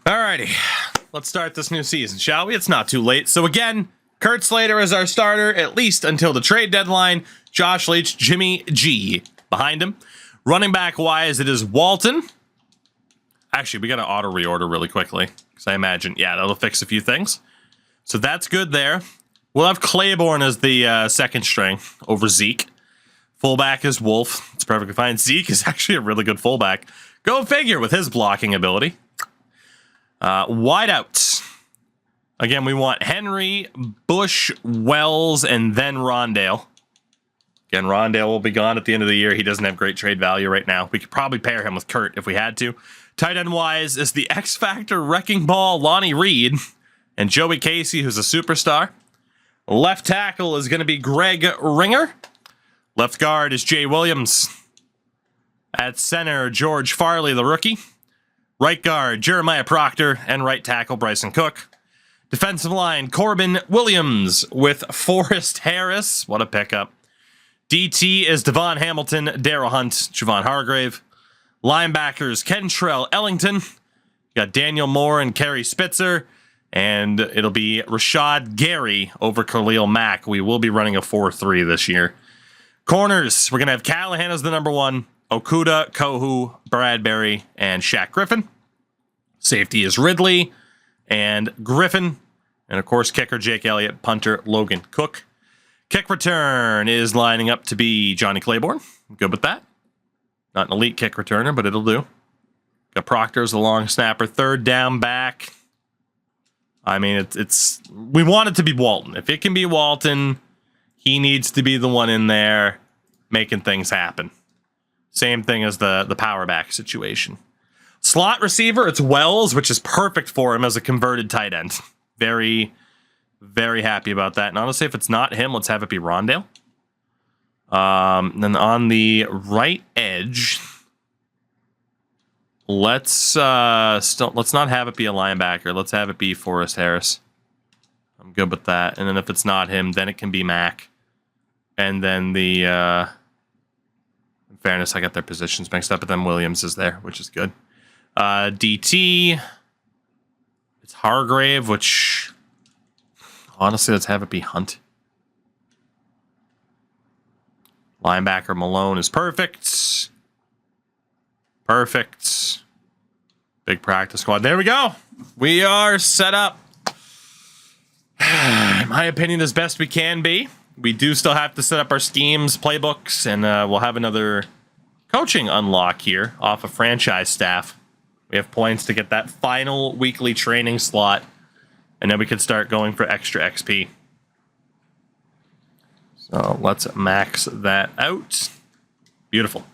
Alrighty, let's start this new season, shall we? It's not too late. So again, Kurt Slater is our starter, at least until the trade deadline. Josh Leach, Jimmy G behind him. Running back wise, it is Walton. Actually, we got to auto reorder really quickly, because I imagine, yeah, that'll fix a few things. So that's good there. We'll have Claiborne as the second string over Zeke. Fullback is Wolf. It's perfectly fine. Zeke is actually a really good fullback. Go figure with his blocking ability. Wideouts. Again, we want Henry, Bush, Wells, and then Rondale. Again, Rondale will be gone at the end of the year. He doesn't have great trade value right now. We could probably pair him with Kurt if we had to. Tight end wise is the X Factor Wrecking Ball, Lonnie Reed, and Joey Casey, who's a superstar. Left tackle is going to be Greg Ringer. Left guard is Jay Williams. At center, George Farley, the rookie. Right guard, Jeremiah Proctor, and right tackle, Bryson Cook. Defensive line, Corbin Williams with Forrest Harris. What a pickup. DT is Devon Hamilton, Darryl Hunt, Javon Hargrave. Linebackers, Kentrell Ellington. You got Daniel Moore and Kerry Spitzer. And it'll be Rashad Gary over Khalil Mack. We will be running a 4-3 this year. Corners, we're going to have Callahan as the number one. Okuda, Kohu, Bradbury, and Shaq Griffin. Safety is Ridley and Griffin. And, of course, kicker Jake Elliott, punter Logan Cook. Kick return is lining up to be Johnny Claiborne. I'm good with that. Not an elite kick returner, but it'll do. Got Proctor as the long snapper. Third down back. I mean, it's we want it to be Walton. If it can be Walton, he needs to be the one in there making things happen. Same thing as the power back situation. Slot receiver, it's Wells, which is perfect for him as a converted tight end. Very, very happy about that. And honestly, if it's not him, let's have it be Rondale. Then on the right edge, let's not have it be a linebacker. Let's have it be Forrest Harris. I'm good with that. And then if it's not him, then it can be Mac. And then the in fairness, I got their positions mixed up, but then Williams is there, which is good. DT, it's Hargrave, which honestly, let's have it be Hunt. Linebacker Malone is perfect. Perfect. Big practice squad. There we go. We are set up. In my opinion, as best we can be. We do still have to set up our schemes, playbooks, and we'll have another coaching unlock here off of franchise staff. We have points to get that final weekly training slot, and then we can start going for extra XP. So let's max that out. Beautiful.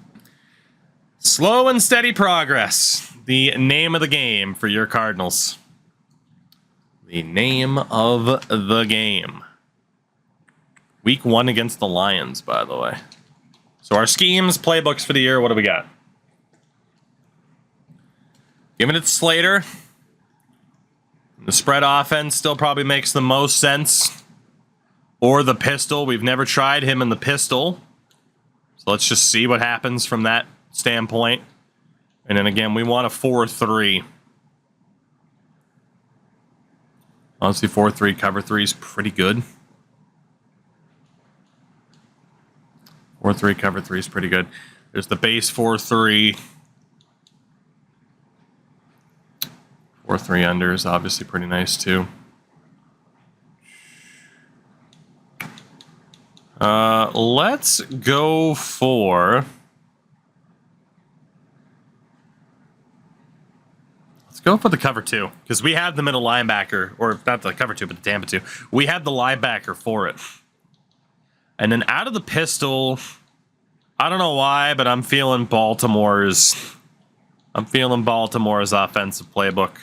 Slow and steady progress. The name of the game for your Cardinals. The name of the game. Week 1 against the Lions, by the way. So our schemes, playbooks for the year, what do we got? Giving it Slater. The spread offense still probably makes the most sense. Or the pistol. We've never tried him in the pistol. So let's just see what happens from that standpoint. And then again, we want a 4-3. Honestly, 4-3 cover 3 is pretty good. 4-3 cover 3 is pretty good. There's the base 4-3. 4-3 under is obviously pretty nice too. Let's go for... Let's go for the cover 2. Because we have the middle linebacker, or not the cover 2, but the Tampa 2. We have the linebacker for it. And then out of the pistol, I don't know why, but I'm feeling Baltimore's offensive playbook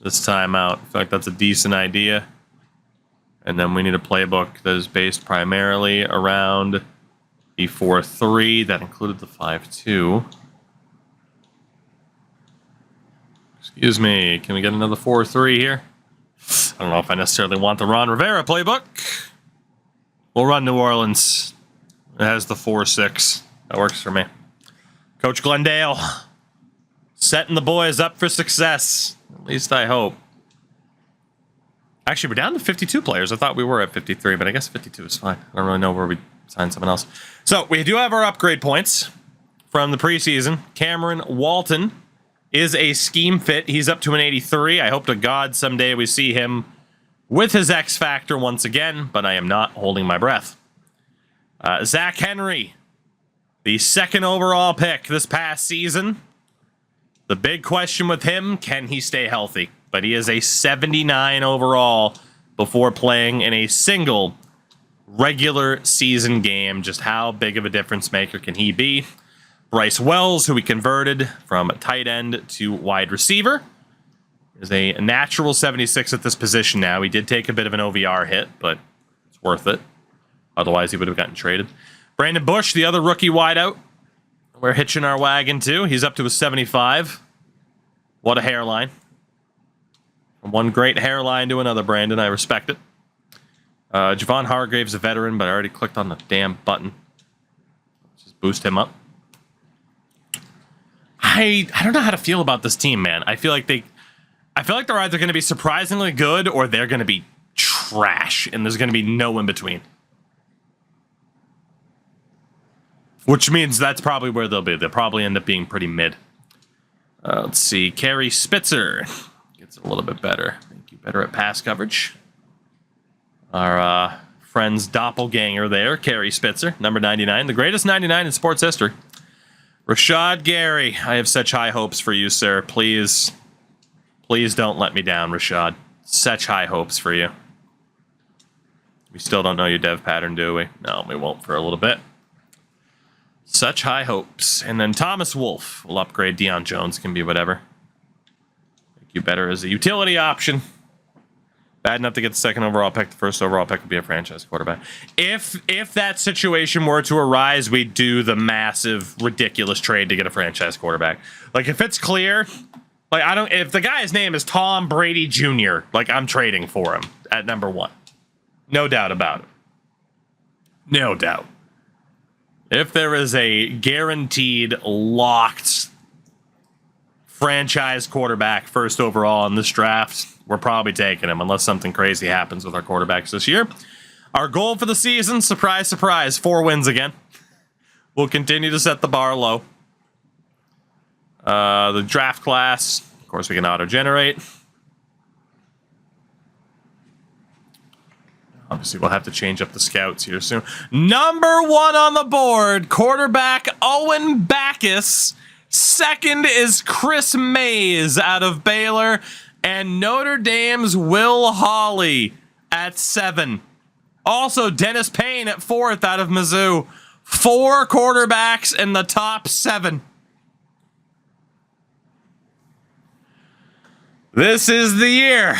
this time out. I feel like that's a decent idea. And then we need a playbook that is based primarily around the 4-3. That included the 5-2. Excuse me, can we get another 4-3 here? I don't know if I necessarily want the Ron Rivera playbook. We'll run New Orleans. It has the 4-6. That works for me. Coach Glendale setting the boys up for success. least I hope. Actually, we're down to 52 players. I thought we were at 53, but I guess 52 is fine. I don't really know where we sign someone else. So we do have our upgrade points from the preseason. Cameron Walton is a scheme fit. He's up to an 83. I hope to God someday we see him with his X Factor once again, but I am not holding my breath. Zach Henry, the 2nd overall pick this past season. The big question with him, can he stay healthy? But he is a 79 overall before playing in a single regular season game. Just how big of a difference maker can he be? Bryce Wells, who we converted from tight end to wide receiver, is a natural 76 at this position now. He did take a bit of an OVR hit, but it's worth it. Otherwise, he would have gotten traded. Brandon Bush, the other rookie wideout, we're hitching our wagon to. He's up to a 75. What a hairline. From one great hairline to another, Brandon. I respect it. Javon Hargrave's a veteran, but I already clicked on the damn button. Just boost him up. I don't know how to feel about this team, man. I feel like they're either going to be surprisingly good or they're going to be trash, and there's going to be no in between. Which means that's probably where they'll be. They'll probably end up being pretty mid. Let's see. Carrie Spitzer gets a little bit better. Thank you. Better at pass coverage. Our friend's doppelganger there, Carrie Spitzer, number 99. The greatest 99 in sports history. Rashad Gary, I have such high hopes for you, sir. Please don't let me down, Rashad. Such high hopes for you. We still don't know your dev pattern, do we? No, we won't for a little bit. Such high hopes. And then Thomas Wolfe will upgrade. Deion Jones can be whatever. Make you better as a utility option. Bad enough to get the 2nd overall pick. The 1st overall pick would be a franchise quarterback. If that situation were to arise, we'd do the massive, ridiculous trade to get a franchise quarterback. Like, if it's clear, like, if the guy's name is Tom Brady Jr., like, I'm trading for him at number 1. No doubt about it. No doubt. If there is a guaranteed, locked franchise quarterback 1st overall in this draft, we're probably taking him unless something crazy happens with our quarterbacks this year. Our goal for the season, surprise, surprise, 4 wins again. We'll continue to set the bar low. The draft class, of course, we can auto-generate. Obviously, we'll have to change up the scouts here soon. Number 1 on the board, quarterback Owen Backus. 2nd is Chris Mays out of Baylor. And Notre Dame's Will Hawley at 7. Also, Dennis Payne at 4th out of Mizzou. 4 quarterbacks in the top 7. This is the year.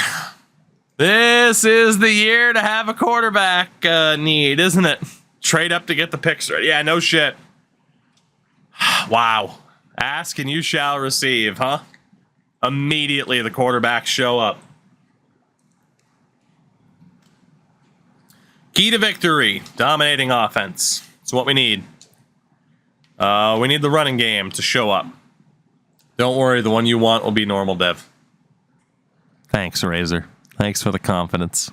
This is the year to have a quarterback need, isn't it? Trade up to get the picks ready. Yeah, no shit. Wow. Ask and you shall receive, huh? Immediately the quarterbacks show up. Key to victory. Dominating offense. That's what we need. We need the running game to show up. Don't worry, the one you want will be normal dev. Thanks, Razor. Thanks for the confidence.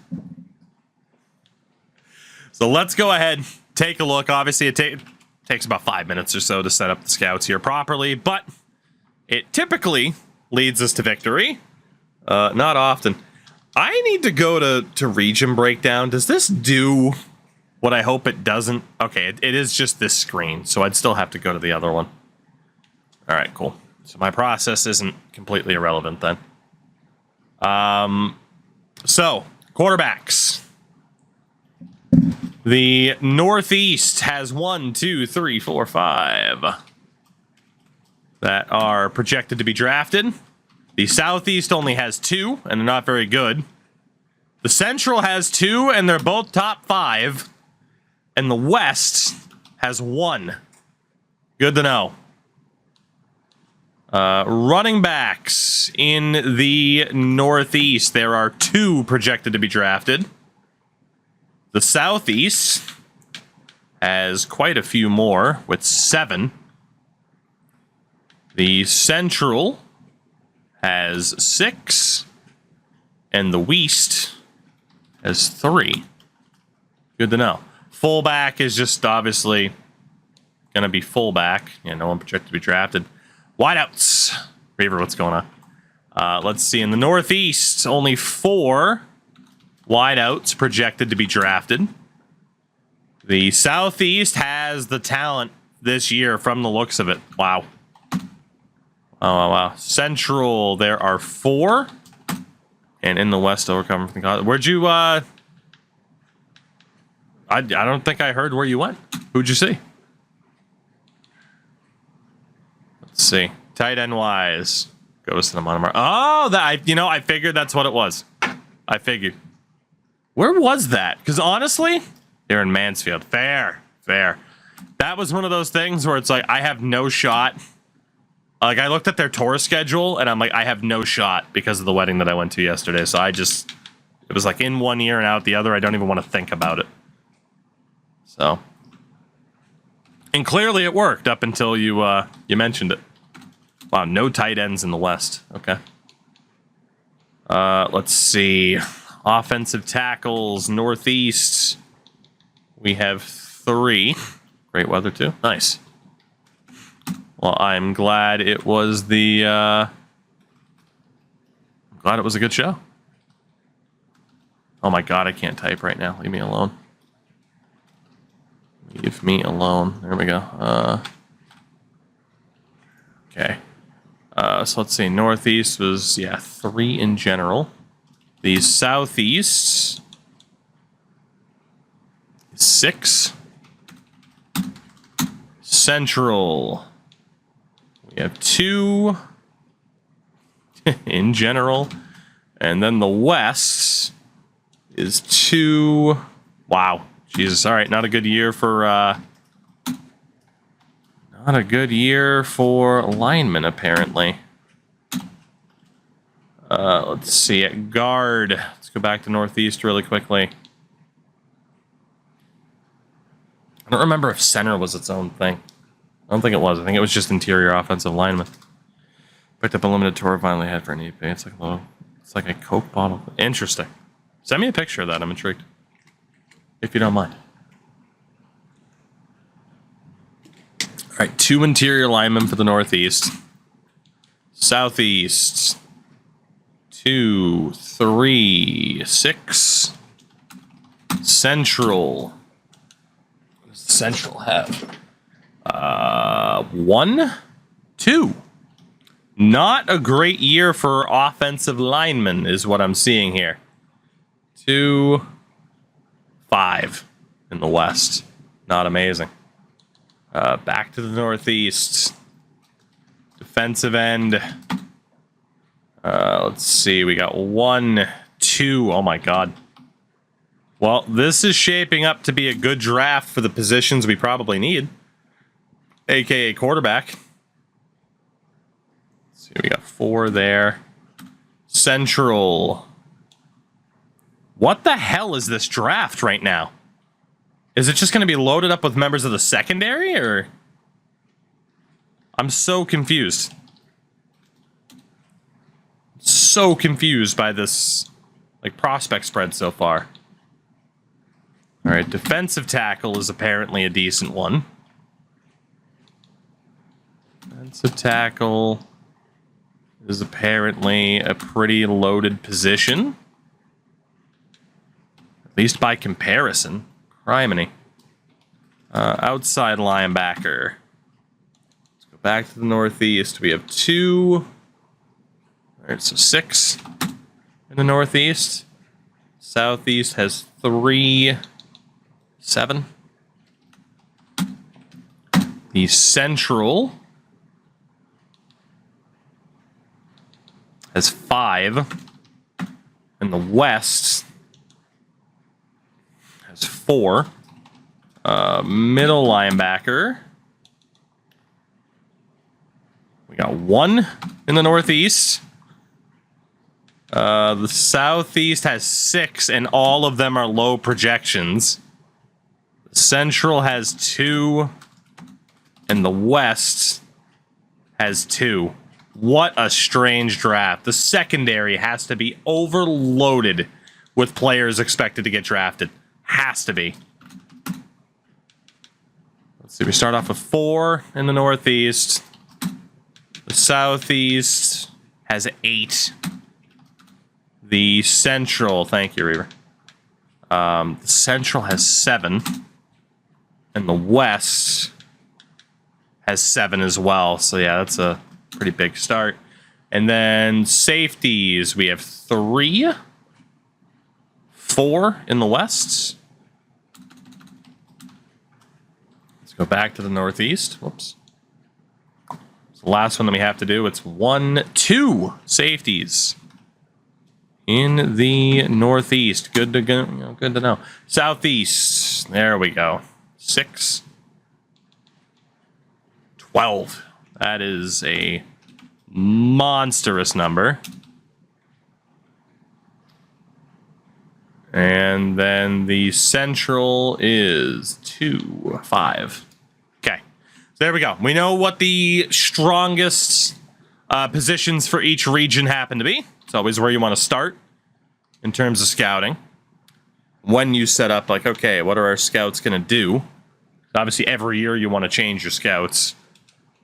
So let's go ahead, take a look. Obviously, it takes about 5 minutes or so to set up the scouts here properly, but it typically leads us to victory. Not often. I need to go to region breakdown. Does this do what I hope it doesn't? Okay, it is just this screen, so I'd still have to go to the other one. All right, cool. So my process isn't completely irrelevant then. So, quarterbacks. The Northeast has 1, 2, 3, 4, 5 that are projected to be drafted. The Southeast only has 2, and they're not very good. The Central has 2, and they're both top 5. And the West has 1. Good to know. Running backs in the Northeast, there are 2 projected to be drafted. The Southeast has quite a few more, with 7. The Central has 6. And the West has 3. Good to know. Fullback is just obviously going to be fullback. Yeah, no one projected to be drafted. Wideouts. Reaver, what's going on? Let's see. In the Northeast, only 4 wideouts projected to be drafted. The Southeast has the talent this year from the looks of it. Wow. Oh, wow. Central, there are 4. And in the West, overcoming from the... Where'd you, I don't think I heard where you went. Who'd you see? Let's see. Tight end wise. Goes to the Monomark. Oh, I figured that's what it was. I figured. Where was that? Because honestly, they're in Mansfield. Fair. That was one of those things where it's like, I have no shot. Like, I looked at their tour schedule, and I'm like, I have no shot because of the wedding that I went to yesterday. So it was like in one ear and out the other. I don't even want to think about it. So. And clearly it worked up until you mentioned it. Wow, no tight ends in the West. Okay. Let's see. Offensive tackles, Northeast. We have 3. Great weather, too. Nice. Well, I'm glad it was I'm glad it was a good show. Oh my god, I can't type right now. Leave me alone. Leave me alone. There we go. Okay. So let's see. Northeast was, 3 in general. The Southeast, 6. Central, we have 2 in general. And then the West is 2. Wow. Jesus. All right. Not a good year for linemen, apparently. Let's see. At guard, let's go back to Northeast really quickly. I don't remember if center was its own thing. I don't think it was. I think it was just interior offensive lineman. Picked up a limited tour finally had for an EP. It's like a Coke bottle. Interesting. Send me a picture of that. I'm intrigued. If you don't mind. All right, 2 interior linemen for the Northeast. Southeast, 2, 3, 6. Central. What does Central have? 1, 2. Not a great year for offensive linemen is what I'm seeing here. 2, 5 in the West. Not amazing. Back to the Northeast. Defensive end. Let's see. We got 1, 2. Oh my god. Well, this is shaping up to be a good draft for the positions we probably need. AKA quarterback. Let's see, we got 4 there. Central. What the hell is this draft right now? Is it just going to be loaded up with members of the secondary, or? I'm so confused. So confused by this, prospect spread so far. All right, defensive tackle is apparently a decent one. Defensive tackle is apparently a pretty loaded position. At least by comparison. Criminy. Outside linebacker. Let's go back to the Northeast. We have 2. All right, so 6 in the Northeast. Southeast has 3, 7. The Central has 5. And the West has 4. Middle linebacker. We got 1 in the Northeast. The Southeast has 6, and all of them are low projections. Central has 2, and the West has 2. What a strange draft. The secondary has to be overloaded with players expected to get drafted. Has to be. Let's see, we start off with 4 in the Northeast. The Southeast has 8. The Central, thank you, Reaver. The Central has 7. And the West has 7 as well. So yeah, that's a pretty big start. And then safeties, we have 3. 4 in the West. Let's go back to the Northeast. Whoops. It's the last one that we have to do. It's 1, 2 safeties in the Northeast. Good to go. Good to know. Southeast. There we go. 6. 12. That is a monstrous number. And then the Central is 2, 5. Okay. So there we go. We know what the strongest positions for each region happen to be. It's always where you want to start in terms of scouting. When you set up, like, okay, what are our scouts going to do? Obviously, every year you want to change your scouts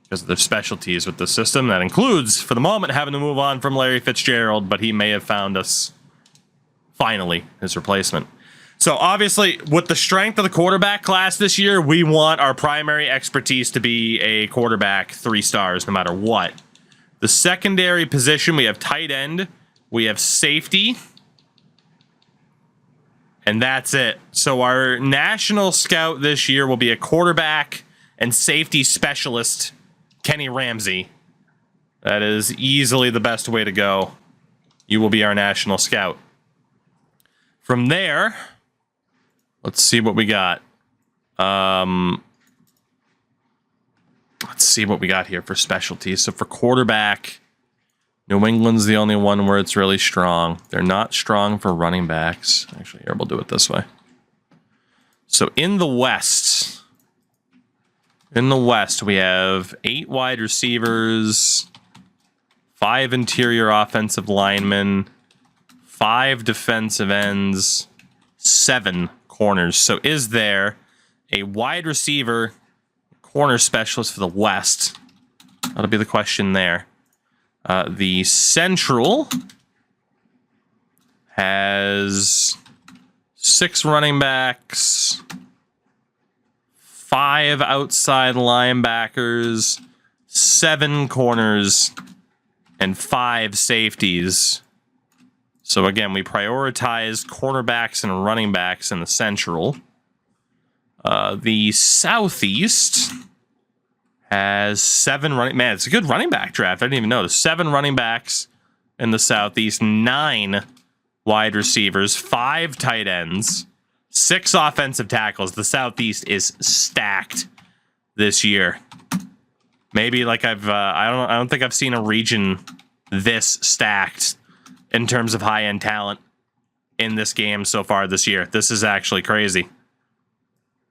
because of their specialties with the system. That includes, for the moment, having to move on from Larry Fitzgerald, but he may have found us, finally, his replacement. So, obviously, with the strength of the quarterback class this year, we want our primary expertise to be a quarterback 3 stars, no matter what. The secondary position, we have tight end, we have safety, and that's it. So our national scout this year will be a quarterback and safety specialist, Kenny Ramsey. That is easily the best way to go. You will be our national scout. From there, let's see what we got. Let's see what we got here for specialties. So for quarterback, New England's the only one where it's really strong. They're not strong for running backs. Actually, here, we'll do it this way. So in the West, we have 8 wide receivers, 5 interior offensive linemen, 5 defensive ends, 7 corners. So is there a wide receiver corner specialist for the West? That'll be the question there. The Central has 6 running backs, 5 outside linebackers, 7 corners, and 5 safeties. So again, we prioritize cornerbacks and running backs in the Central. The Southeast has 7 running... Man, it's a good running back draft. I didn't even notice. 7 running backs in the Southeast, 9 wide receivers, 5 tight ends, 6 offensive tackles. The Southeast is stacked this year. Maybe like I don't think I've seen a region this stacked in terms of high-end talent in this game so far this year. This is actually crazy.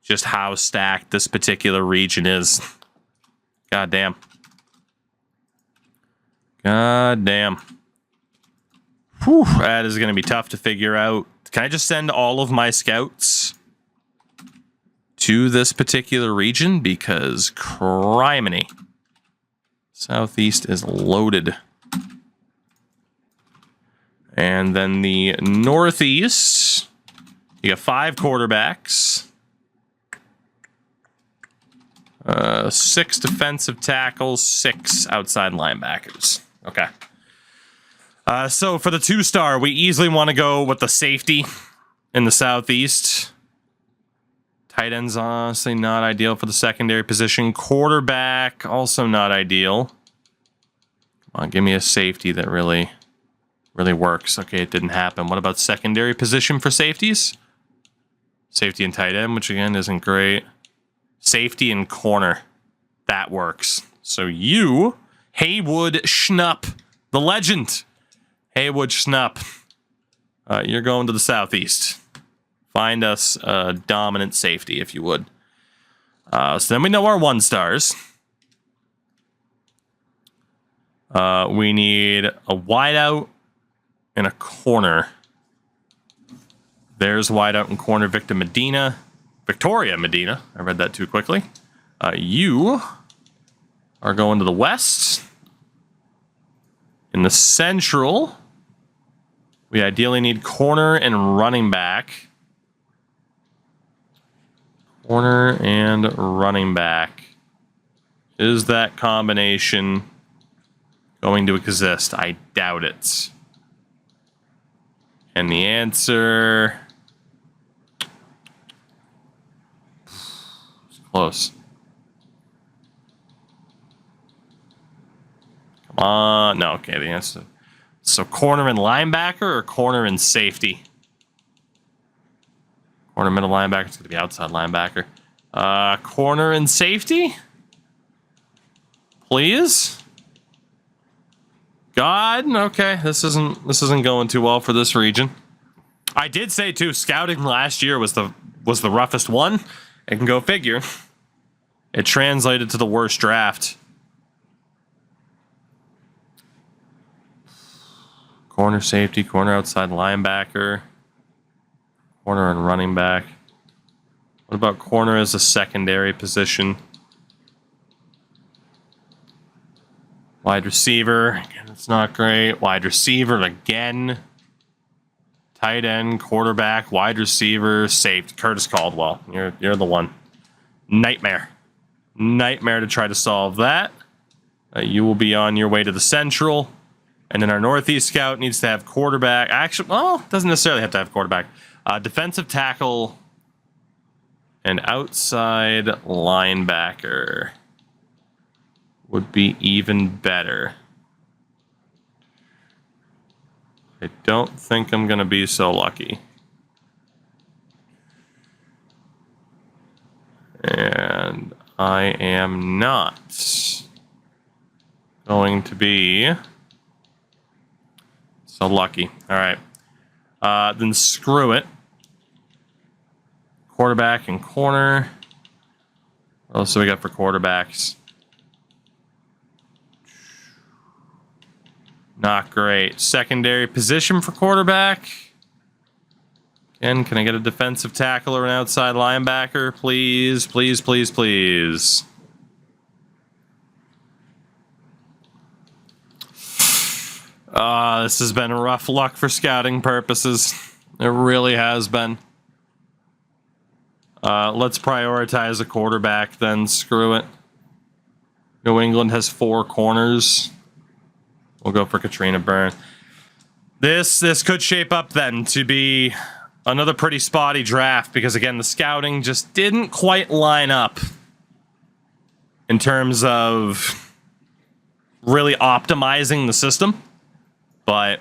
Just how stacked this particular region is. God damn. God damn. Whew, that is going to be tough to figure out. Can I just send all of my scouts to this particular region? Because criminy. Southeast is loaded. And then the Northeast, you got 5 quarterbacks. 6 defensive tackles, 6 outside linebackers. Okay. So for the 2-star, we easily want to go with the safety in the Southeast. Tight end's honestly not ideal for the secondary position. Quarterback, also not ideal. Come on, give me a safety that really works. Okay, it didn't happen. What about secondary position for safeties? Safety and tight end, which again isn't great. Safety and corner. That works. So you, Haywood Schnupp, the legend, Haywood Schnupp, you're going to the Southeast. Find us a dominant safety, if you would. So then we know our 1-stars. We need a wideout and a corner. There's wideout and corner Victoria Medina. I read that too quickly. You are going to the west. In the central, we ideally need corner and running back. Corner and running back. Is that combination going to exist? I doubt it. And the answer... it's close. Come on. No, okay, the answer. So corner and linebacker or corner and safety? Corner middle linebacker. It's going to be outside linebacker. Corner and safety? Please? God, okay. This isn't going too well for this region. I did say too, scouting last year was the roughest one. It can go figure. It translated to the worst draft. Corner safety, corner outside linebacker, corner and running back. What about corner as a secondary position? Wide receiver, again, it's not great. Wide receiver again. Tight end, quarterback, wide receiver, safety. Curtis Caldwell, you're the one. Nightmare to try to solve that. You will be on your way to the central. And then our Northeast scout needs to have quarterback. Actually, well, doesn't necessarily have to have quarterback. Defensive tackle and outside linebacker would be even better. I don't think I'm going to be so lucky. And I am not going to be so lucky. All right. Then screw it. Quarterback and corner. What else do we got for quarterbacks? Not great. Secondary position for quarterback. Again, can I get a defensive tackle or an outside linebacker? Please, please, please, please. This has been rough luck for scouting purposes. It really has been. Let's prioritize a quarterback then. Screw it. New England has 4 corners. We'll go for Katrina Byrne. This could shape up then to be another pretty spotty draft because, again, the scouting just didn't quite line up in terms of really optimizing the system. But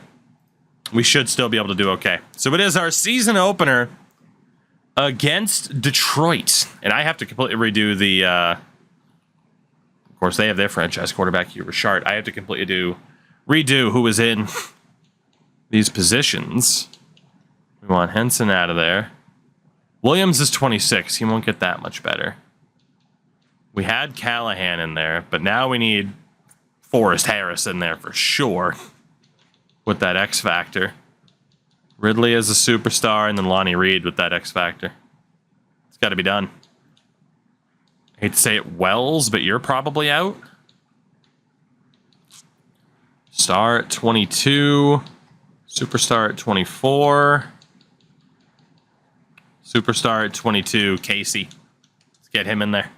we should still be able to do okay. So it is our season opener against Detroit. And I have to completely redo the... of course, they have their franchise quarterback, Hugh Richard. I have to completely redo who was in these positions. We want Henson out of there. Williams is 26. He won't get that much better. We had Callahan in there, but now we need Forrest Harris in there for sure. With that X Factor. Ridley as a superstar, and then Lonnie Reed with that X Factor. It's got to be done. I hate to say it, Wells, but you're probably out. Star at 22. Superstar at 24. Superstar at 22, Casey. Let's get him in there.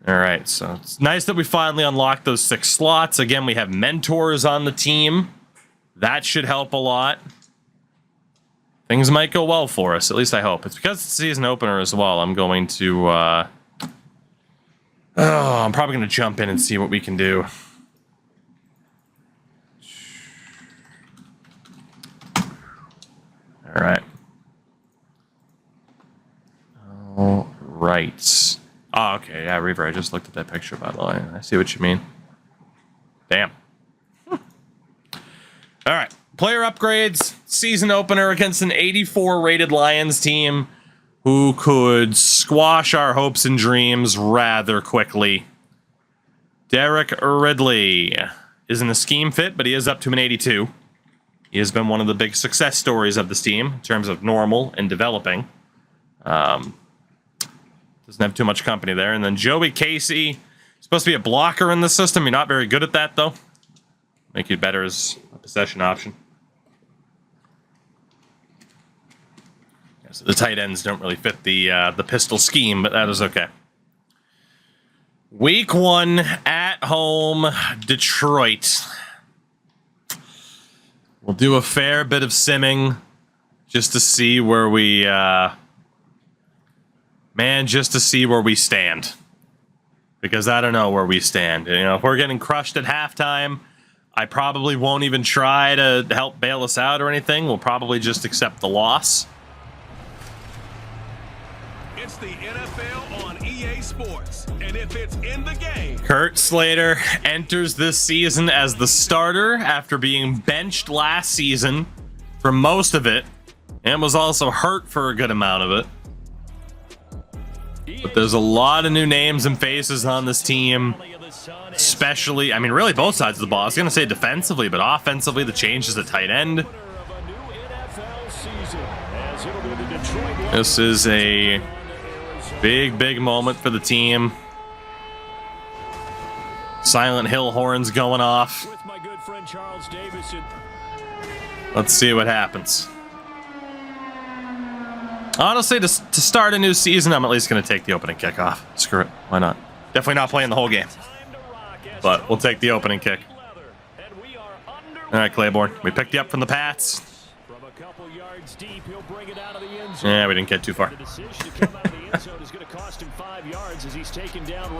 All right, so it's nice that we finally unlocked those 6 slots. Again, we have mentors on the team. That should help a lot. Things might go well for us, at least I hope. It's because it's the season opener as well. I'm going to... I'm probably going to jump in and see what we can do. All right. All right. Oh, okay. Yeah, Reaver, I just looked at that picture, by the way. I see what you mean. Damn. All right. Player upgrades. Season opener against an 84 rated Lions team who could squash our hopes and dreams rather quickly. Derek Ridley isn't a scheme fit, but he is up to an 82. He has been one of the big success stories of this team in terms of normal and developing. Doesn't have too much company there. And then Joey Casey, supposed to be a blocker in the system. You're not very good at that, though. Make you better as a possession option. Yeah, so the tight ends don't really fit the pistol scheme, but that is okay. Week 1 at home, Detroit. We'll do a fair bit of simming just to see where we, just to see where we stand. Because I don't know where we stand. You know, if we're getting crushed at halftime, I probably won't even try to help bail us out or anything. We'll probably just accept the loss. It's the NFL on EA Sports, and if it's in the game... Kurt Slater enters this season as the starter after being benched last season for most of it, and was also hurt for a good amount of it. But there's a lot of new names and faces on this team, especially, I mean, really both sides of the ball. I was going to say defensively, but offensively, the changes at tight end. This is a big moment for the team. Silent Hill horns going off. Let's see what happens. Honestly, to start a new season, I'm at least going to take the opening kickoff. Screw it. Why not? Definitely not playing the whole game. But we'll take the opening kick. All right, Claiborne. We picked you up from the Pats. Yeah, we didn't get too far.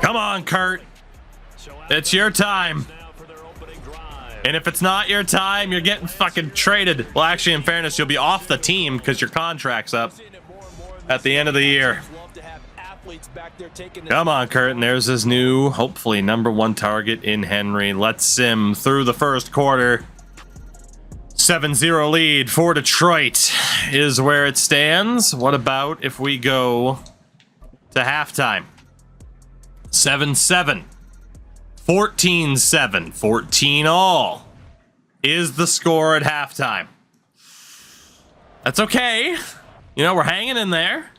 Come on, Kurt. It's your time. And if it's not your time, you're getting fucking traded. Well, actually, in fairness, you'll be off the team because your contract's up at the end of the year. Come on, Kurt. And there's his new, hopefully, #1 target in Henry. Let's sim through the first quarter. 7-0 lead for Detroit is where it stands. What about if we go to halftime? 7-7. 14-7. 14-all is the score at halftime. That's okay. You know, we're hanging in there.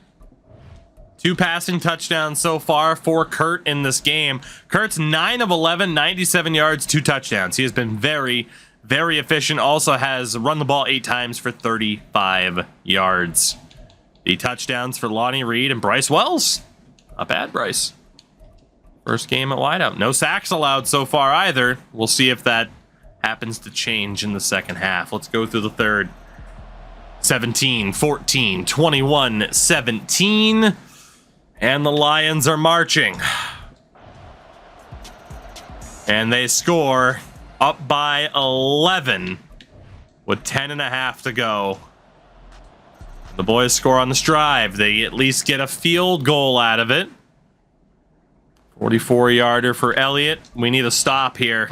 2 passing touchdowns so far for Kurt in this game. Kurt's 9 of 11, 97 yards, 2 touchdowns. He has been very efficient. Also has run the ball 8 times for 35 yards. The touchdowns for Lonnie Reed and Bryce Wells. Not bad, Bryce. First game at wideout. No sacks allowed so far either. We'll see if that happens to change in the second half. Let's go through the third. 17-14, 21-17. And the Lions are marching. And they score up by 11 with 10.5 to go. The boys score on this drive. They at least get a field goal out of it. 44-yarder for Elliott. We need a stop here.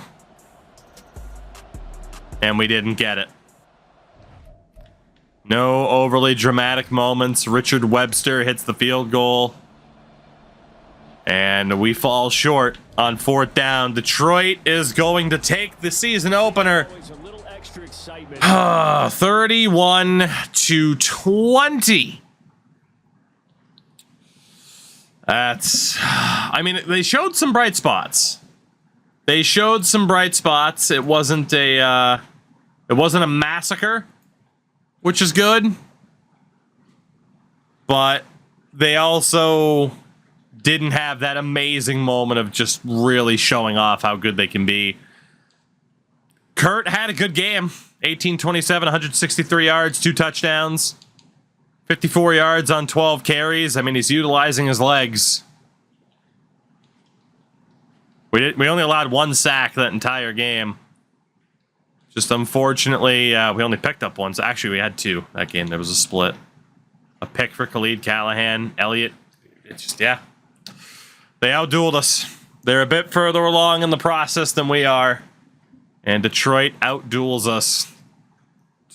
And we didn't get it. No overly dramatic moments. Richard Webster hits the field goal. And we fall short on 4th down. Detroit is going to take the season opener. 31-20. I mean, they showed some bright spots. It wasn't a massacre, which is good. But they also didn't have that amazing moment of just really showing off how good they can be. Kurt had a good game. 18-27, 163 yards, 2 touchdowns. 54 yards on 12 carries. I mean, he's utilizing his legs. We only allowed 1 sack that entire game. Just unfortunately, we only picked up 1. So actually, we had 2 that game. There was a split. A pick for Khalid Callahan. Elliott. It's just, yeah. They outdueled us. They're a bit further along in the process than we are. And Detroit outduels us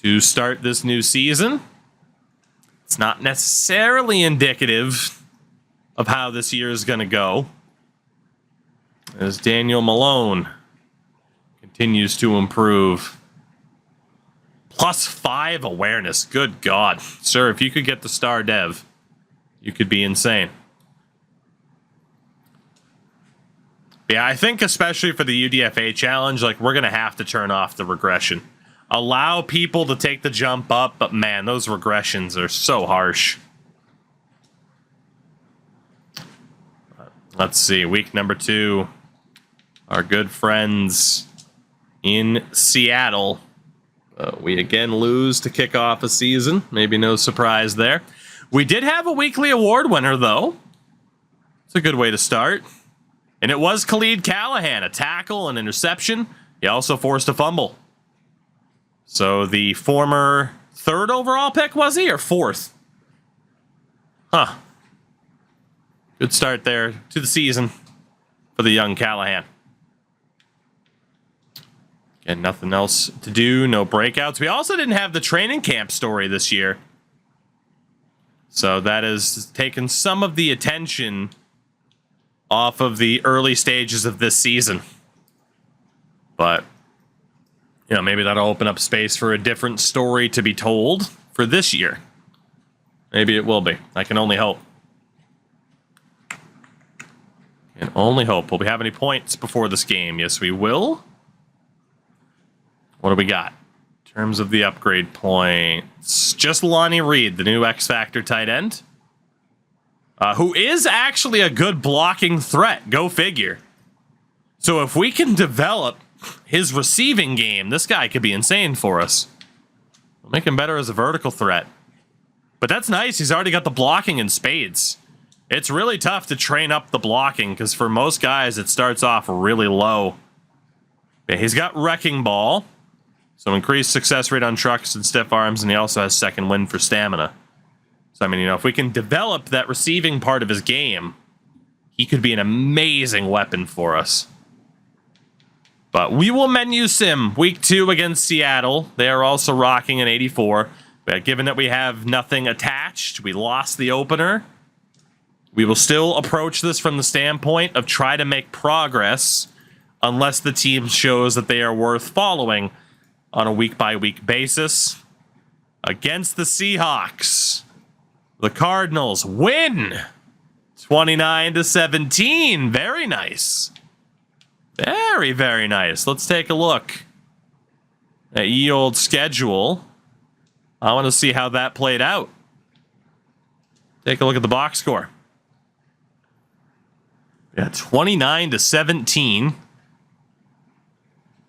to start this new season. It's not necessarily indicative of how this year is going to go. as Daniel Malone continues to improve. +5 awareness. Good God. Sir, if you could get the star dev, you could be insane. Yeah, I think especially for the UDFA challenge, like, we're going to have to turn off the regression. Allow people to take the jump up, but man, those regressions are so harsh. Let's see, week number 2. Our good friends in Seattle. We again lose to kick off a season. Maybe no surprise there. We did have a weekly award winner, though. It's a good way to start. And it was Khalid Callahan, a tackle, an interception. He also forced a fumble. So the former 3rd overall pick, was he, or 4th? Huh. Good start there to the season for the young Callahan. Again, nothing else to do, no breakouts. We also didn't have the training camp story this year. So that has taken some of the attention off of the early stages of this season. But, you know, maybe that'll open up space for a different story to be told for this year. Maybe it will be. I can only hope. Can only hope. Will we have any points before this game? Yes, we will. What do we got? In terms of the upgrade points, just Lonnie Reed, the new X Factor tight end. Who is actually a good blocking threat. Go figure. So if we can develop his receiving game, this guy could be insane for us. We'll make him better as a vertical threat. But that's nice. He's already got the blocking in spades. It's really tough to train up the blocking because for most guys, it starts off really low. Yeah, he's got Wrecking Ball. So increased success rate on trucks and stiff arms, and he also has second wind for stamina. So, I mean, you know, if we can develop that receiving part of his game, he could be an amazing weapon for us. But we will menu sim week 2 against Seattle. They are also rocking an 84. But given that we have nothing attached, we lost the opener. We will still approach this from the standpoint of try to make progress unless the team shows that they are worth following on a week-by-week basis. Against the Seahawks, the Cardinals win 29-17. Very nice. Very, very nice. Let's take a look at ye old schedule. I want to see how that played out. Take a look at the box score. Yeah, 29-17.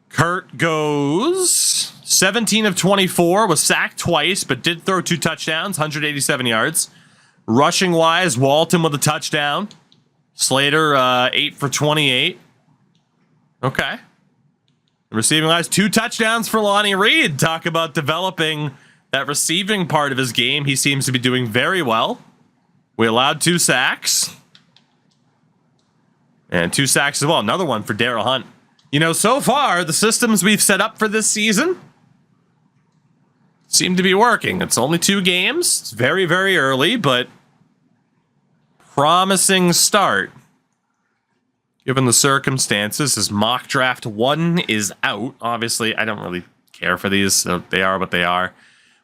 Kurt goes 17 of 24, was sacked twice, but did throw 2 touchdowns, 187 yards. Rushing wise, Walton with a touchdown. Slater, 8 for 28. Okay. Receiving wise, 2 touchdowns for Lonnie Reed. Talk about developing that receiving part of his game. He seems to be doing very well. We allowed 2 sacks. And 2 sacks as well. Another one for Darryl Hunt. You know, so far, the systems we've set up for this season seem to be working. It's only 2 games. It's very, very early, but promising start. Given the circumstances, as mock draft 1 is out. Obviously, I don't really care for these. So they are what they are.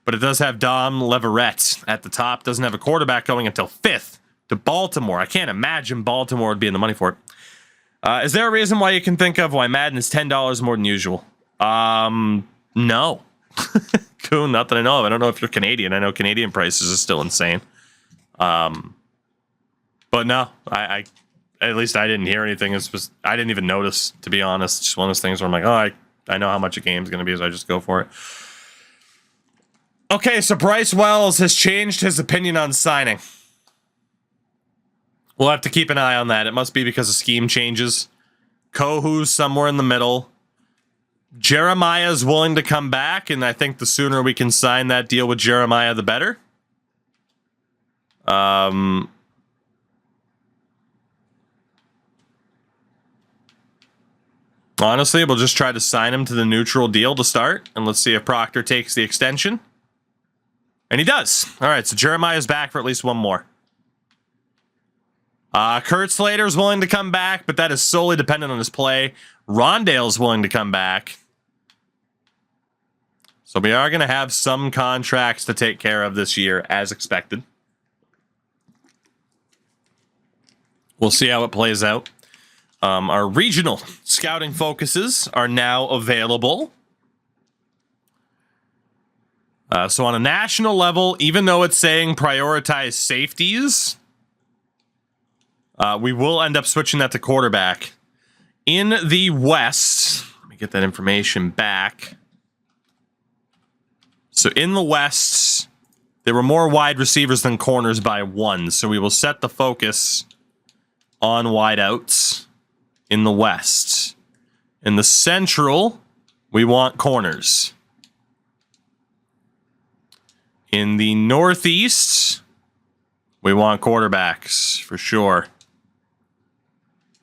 But it does have Dom Leverett at the top. Doesn't have a quarterback going until 5th to Baltimore. I can't imagine Baltimore would be in the money for it. Is there a reason why you can think of why Madden is $10 more than usual? No. Cool, not that I know of. I don't know if you're Canadian. I know Canadian prices are still insane. But no, I at least I didn't hear anything. I didn't even notice, to be honest. Just one of those things where I'm like, oh, I know how much a game's going to be, so I just go for it. Okay, so Bryce Wells has changed his opinion on signing. We'll have to keep an eye on that. It must be because of scheme changes. Kohu's somewhere in the middle. Jeremiah's willing to come back, and I think the sooner we can sign that deal with Jeremiah, the better. Honestly, we'll just try to sign him to the neutral deal to start, and let's see if Proctor takes the extension. And he does. All right, so Jeremiah's back for at least one more. Kurt Slater's willing to come back, but that is solely dependent on his play. Rondale's willing to come back. So we are going to have some contracts to take care of this year, as expected. We'll see how it plays out. Our regional scouting focuses are now available. So on a national level, even though it's saying prioritize safeties, we will end up switching that to quarterback. In the West, let me get that information back. So in the West, there were more wide receivers than corners by 1. So we will set the focus on wideouts in the West. In the Central, we want corners. In the Northeast, we want quarterbacks for sure.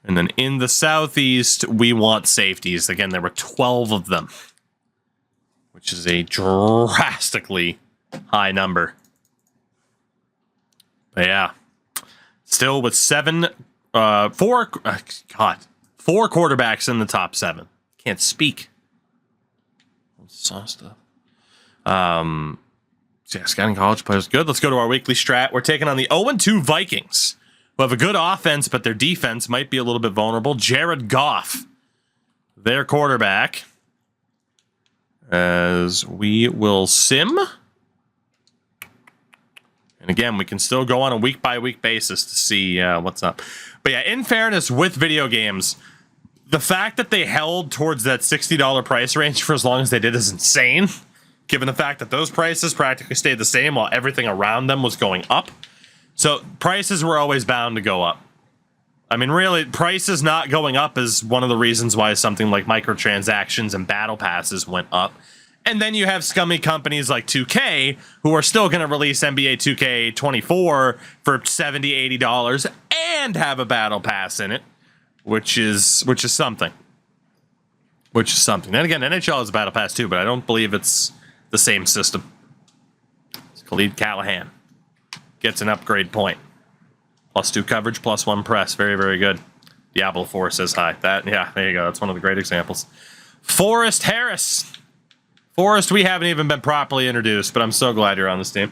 And then in the Southeast, we want safeties. Again, there were 12 of them, which is a drastically high number. But yeah, still with four quarterbacks in the top 7. Can't speak. Saw stuff. Yeah, scouting college players. Good. Let's go to our weekly strat. We're taking on the 0-2 Vikings, who have a good offense, but their defense might be a little bit vulnerable. Jared Goff, their quarterback. As we will sim. And again, we can still go on a week-by-week basis to see what's up. But yeah, in fairness, with video games, the fact that they held towards that $60 price range for as long as they did is insane, given the fact that those prices practically stayed the same while everything around them was going up. So prices were always bound to go up. I mean, really, prices not going up is one of the reasons why something like microtransactions and battle passes went up. And then you have scummy companies like 2K who are still going to release NBA 2K24 for $70, $80 and have a battle pass in it, which is something. Which is something. And again, NHL has a battle pass too, but I don't believe it's the same system. It's Khalid Callahan gets an upgrade point. +2 coverage, +1 press. Very, very good. Diablo 4 says hi. Yeah, there you go. That's one of the great examples. Forrest Harris. Forrest, we haven't even been properly introduced, but I'm so glad you're on this team.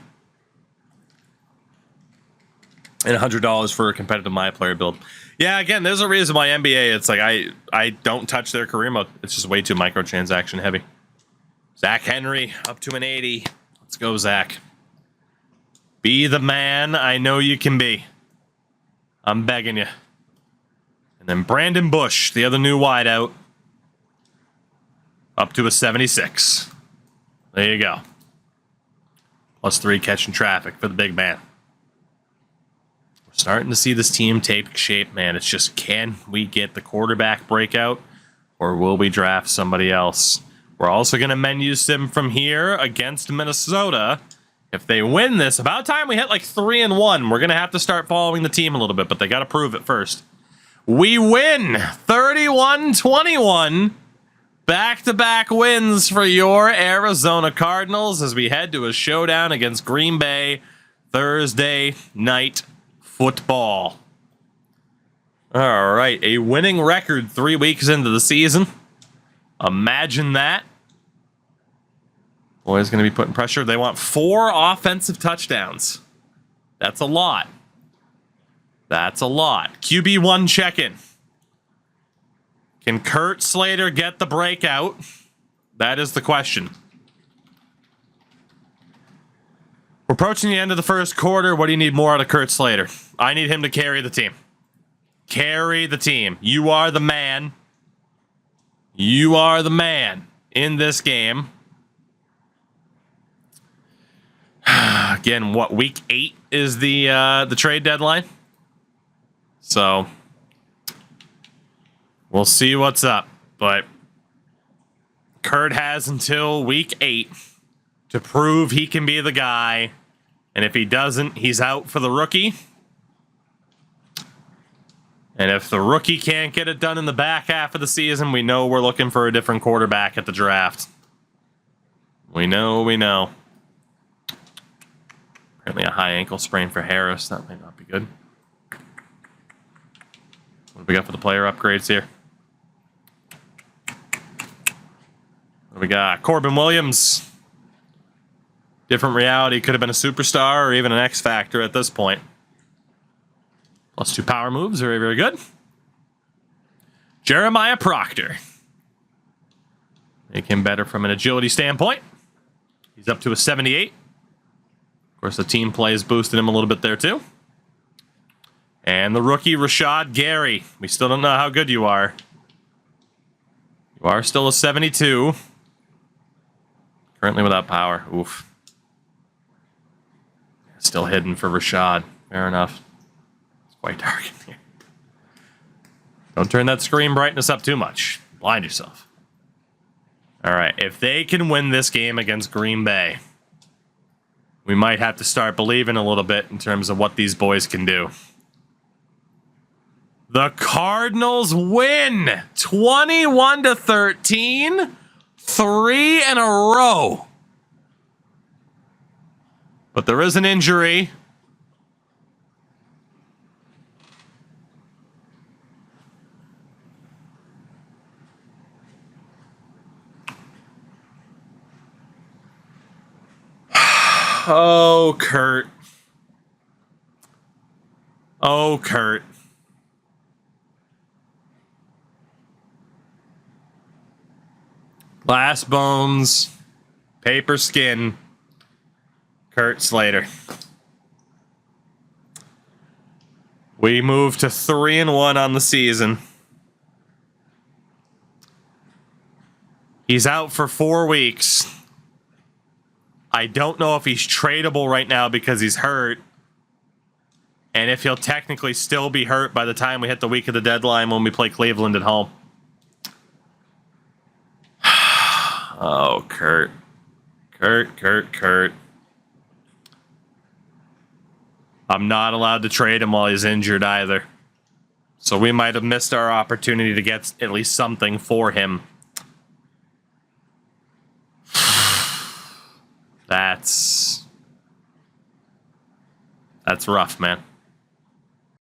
And $100 for a competitive My Player build. Yeah, again, there's a reason why NBA, it's like I don't touch their career mode. It's just way too microtransaction heavy. Zach Henry, up to an 80. Let's go, Zach. Be the man I know you can be. I'm begging you. And then Brandon Bush, the other new wideout, up to a 76. There you go. +3 catching traffic for the big man. We're starting to see this team take shape, man. It's just, can we get the quarterback breakout, or will we draft somebody else? We're also going to menu sim from here against Minnesota. If they win this, about time we hit like 3-1. We're going to have to start following the team a little bit, but they got to prove it first. We win 31-21. Back-to-back wins for your Arizona Cardinals as we head to a showdown against Green Bay Thursday night football. All right, a winning record 3 weeks into the season. Imagine that. Boys going to be putting pressure. They want 4 offensive touchdowns. That's a lot. That's a lot. QB1 check-in. Can Kurt Slater get the breakout? That is the question. We're approaching the end of the first quarter. What do you need more out of Kurt Slater? I need him to carry the team. Carry the team. You are the man. You are the man in this game. Again, what, week 8 is the trade deadline? So we'll see what's up. But Kurt has until week 8 to prove he can be the guy. And if he doesn't, he's out for the rookie. And if the rookie can't get it done in the back half of the season, we know we're looking for a different quarterback at the draft. We know. Apparently a high ankle sprain for Harris. That might not be good. What do we got for the player upgrades here? What do we got? Corbin Williams. Different reality. Could have been a superstar or even an X Factor at this point. +2 power moves. Very, very good. Jeremiah Proctor. Make him better from an agility standpoint. He's up to a 78. Of course, the team play is boosting him a little bit there, too. And the rookie, Rashad Gary. We still don't know how good you are. You are still a 72. Currently without power. Oof. Still hidden for Rashad. Fair enough. It's quite dark in here. Don't turn that screen brightness up too much. Blind yourself. All right. If they can win this game against Green Bay, we might have to start believing a little bit in terms of what these boys can do. The Cardinals win 21-13. 3 in a row. But there is an injury. Oh, Kurt. Oh, Kurt. Glass bones, paper skin, Kurt Slater. We move to 3-1 on the season. He's out for 4 weeks. I don't know if he's tradable right now because he's hurt. And if he'll technically still be hurt by the time we hit the week of the deadline when we play Cleveland at home. Oh, Kurt. Kurt. I'm not allowed to trade him while he's injured either. So we might have missed our opportunity to get at least something for him. That's rough, man.